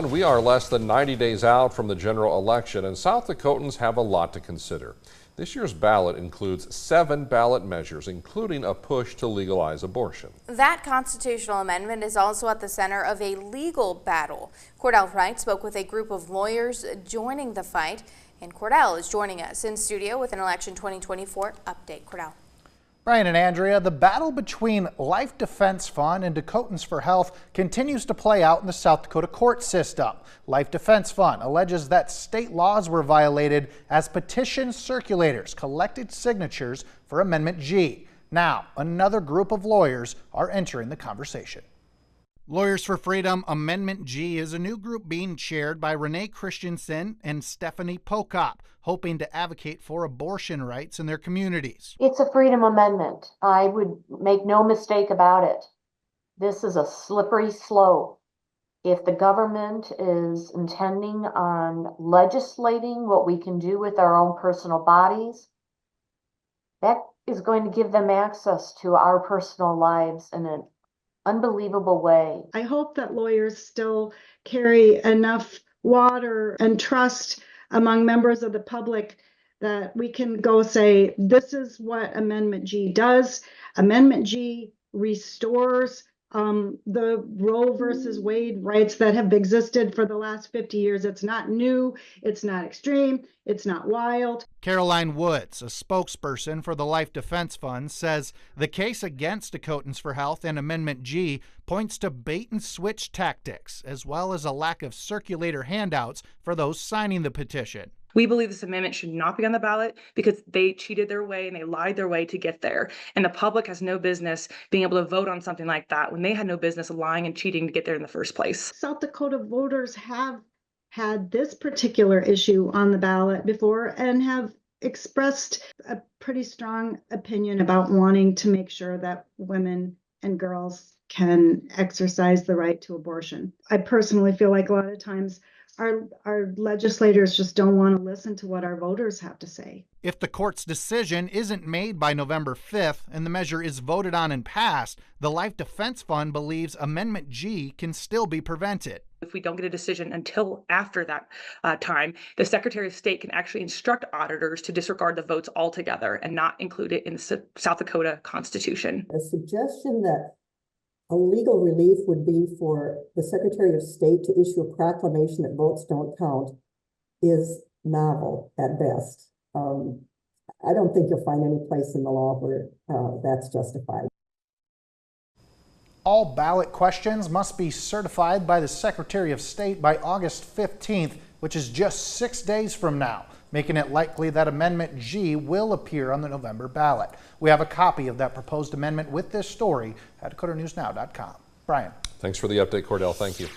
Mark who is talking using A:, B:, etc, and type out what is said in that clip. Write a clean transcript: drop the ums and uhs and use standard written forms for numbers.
A: We are less than 90 days out from the general election, and South Dakotans have a lot to consider. This year's ballot includes 7 ballot measures, including a push to legalize abortion.
B: That constitutional amendment is also at the center of a legal battle. Cordell Wright spoke with a group of lawyers joining the fight, and Cordell is joining us in studio with an Election 2024 update. Cordell.
C: Brian and Andrea, the battle between Life Defense Fund and Dakotans for Health continues to play out in the South Dakota court system. Life Defense Fund alleges that state laws were violated as petition circulators collected signatures for Amendment G. Now, another group of lawyers are entering the conversation. Lawyers for Freedom Amendment G is a new group being chaired by Renee Christensen and Stephanie Pokop, hoping to advocate for abortion rights in their communities.
D: It's a freedom amendment. I would make no mistake about it. This is a slippery slope. If the government is intending on legislating what we can do with our own personal bodies, that is going to give them access to our personal lives in an unbelievable way.
E: I hope that lawyers still carry enough water and trust among members of the public that we can go say, this is what Amendment G does. Amendment G restores the Roe versus Wade rights that have existed for the last 50 years. It's not new, it's not extreme, it's not wild.
C: Caroline Woods, a spokesperson for the Life Defense Fund, says the case against Dakotans for Health and Amendment G points to bait and switch tactics, as well as a lack of circulator handouts for those signing the petition.
F: We believe this amendment should not be on the ballot because they cheated their way and they lied their way to get there. And the public has no business being able to vote on something like that when they had no business lying and cheating to get there in the first place.
E: South Dakota voters have had this particular issue on the ballot before and have expressed a pretty strong opinion about wanting to make sure that women and girls can exercise the right to abortion. I personally feel like a lot of times our legislators just don't want to listen to what our voters have to say.
C: If the court's decision isn't made by November 5th and the measure is voted on and passed, the Life Defense Fund believes Amendment G can still be prevented.
F: If we don't get a decision until after that time, the Secretary of State can actually instruct auditors to disregard the votes altogether and not include it in the South Dakota Constitution.
G: A suggestion that a legal relief would be for the Secretary of State to issue a proclamation that votes don't count is novel at best. I don't think you'll find any place in the law where that's justified.
C: All ballot questions must be certified by the Secretary of State by August 15th, which is just 6 days from now, making it likely that Amendment G will appear on the November ballot. We have a copy of that proposed amendment with this story at DakotANewsNow.com. Brian.
A: Thanks for the update, Cordell. Thank you.